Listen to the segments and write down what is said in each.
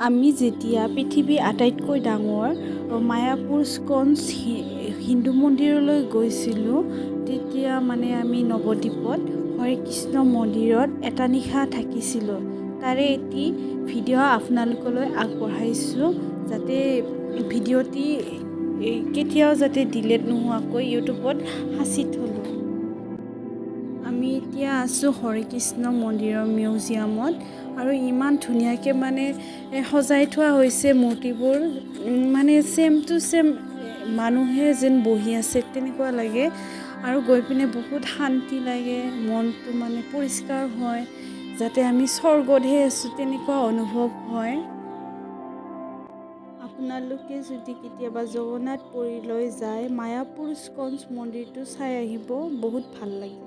আমি যেতিয়া পৃথিৱীৰ আটাইতকৈ ডাঙৰ মায়াপুৰ স্কন্স হিন্দু মন্দিৰলৈ গৈছিলোঁ তেতিয়া আমি নৱদ্বীপত হৰে কৃষ্ণ মন্দিৰত এটা নিশা থাকিছিলোঁ। তাৰে এটি ভিডিঅ' আপোনালোকলৈ আগবঢ়াইছোঁ যাতে ভিডিঅ'টি কেতিয়াও যাতে ডিলিট নোহোৱাকৈ ইউটিউবত সাঁচি থলোঁ। আমি এতিয়া আছোঁ হৰে কৃষ্ণ মন্দিৰৰ মিউজিয়ামত আৰু ইমান ধুনীয়াকৈ সজাই থোৱা হৈছে মূৰ্তিবোৰ ছেম টু ছেম মানুহে যেন বহি আছে তেনেকুৱা লাগে আৰু গৈ পিনে বহুত শান্তি লাগে, মনটো পৰিষ্কাৰ হয়, যাতে আমি স্বৰ্গতহে আছোঁ তেনেকুৱা অনুভৱ হয়। আপোনালোকে যদি কেতিয়াবা জগন্নাথ পুৰীলৈ যায় মায়াপুৰ স্কন্স মন্দিৰটো চাই আহিব, বহুত ভাল লাগে।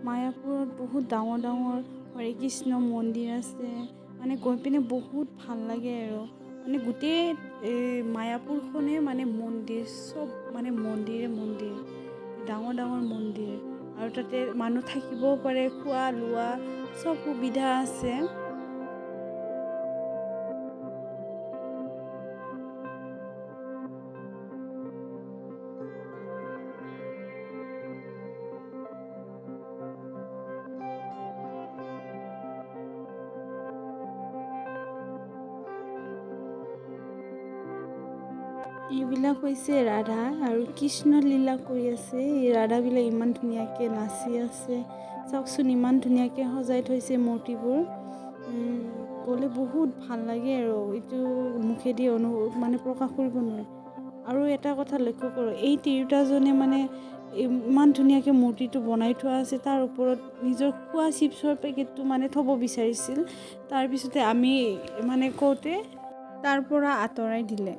মায়াপুৰত বহুত ডাঙৰ ডাঙৰ হৰে কৃষ্ণ মন্দিৰ আছে, গৈ পিনে বহুত ভাল লাগে আৰু গোটেই মায়াপুৰখনে মন্দিৰ, চব মন্দিৰে মন্দিৰ, ডাঙৰ ডাঙৰ মন্দিৰ আৰু তাতে মানুহ থাকিবও পাৰে, খোৱা লোৱা চব সুবিধা আছে। এইবিলাক হৈছে ৰাধা আৰু কৃষ্ণ লীলা কৰি আছে। এই ৰাধাবিলাক ইমান ধুনীয়াকৈ নাচি আছে, চাওকচোন ইমান ধুনীয়াকৈ সজাই থৈছে মূৰ্তিবোৰ। গ'লে বহুত ভাল লাগে আৰু এইটো মুখেদি প্ৰকাশ কৰিব নোৱাৰে। আৰু এটা কথা লক্ষ্য কৰোঁ, এই তিৰোতাজনে ইমান ধুনীয়াকৈ মূৰ্তিটো বনাই থোৱা আছে, তাৰ ওপৰত নিজৰ খোৱা চিপছৰ পেকেটটো থ'ব বিচাৰিছিল, তাৰপিছতে আমি কওঁতে তাৰ পৰা আঁতৰাই দিলে।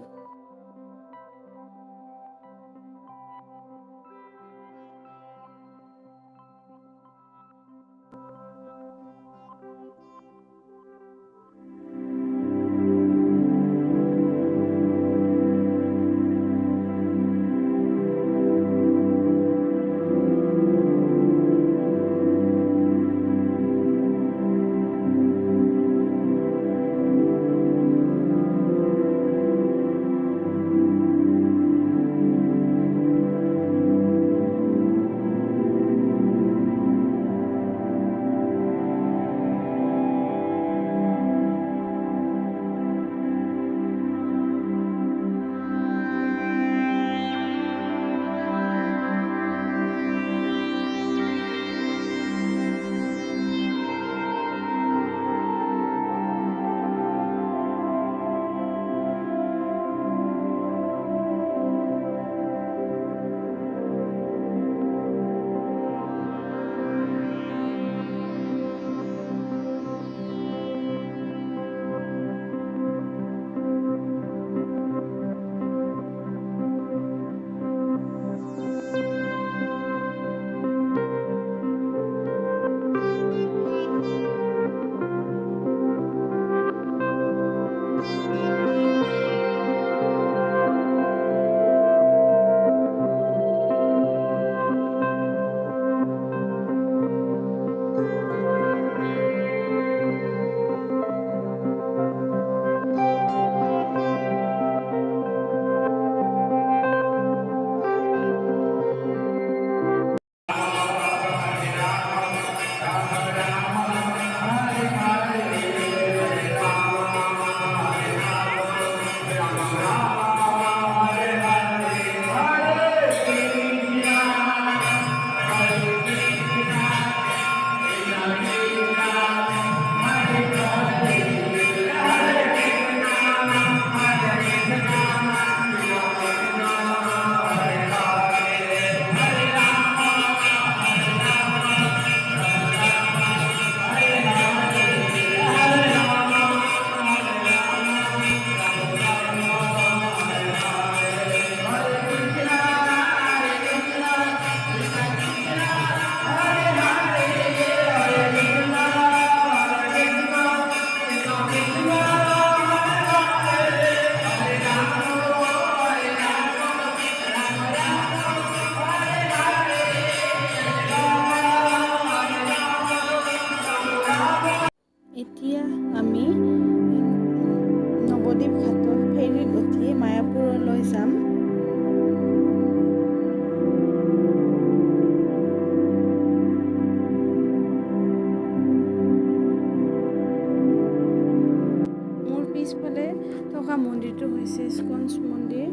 হৈছে ইস্কন মন্দিৰ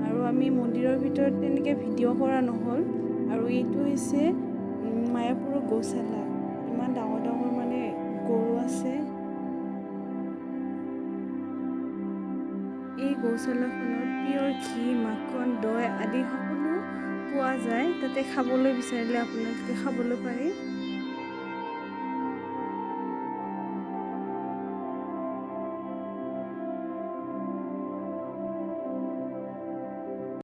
আৰু আমি মন্দিৰৰ ভিতৰত তেনেকৈ ভিডিঅ' কৰা নহ'ল আৰু এইটো হৈছে মায়াপুৰৰ গৌশালা ইমান ডাঙৰ ডাঙৰ মানে গৰু আছে এই গৌশালাখনত পিয়ৰ ঘি মাখন দৈ আদি সকলো পোৱা যায় তাতে খাবলৈ বিচাৰিলে আপোনালোকে খাবলৈ পাৰে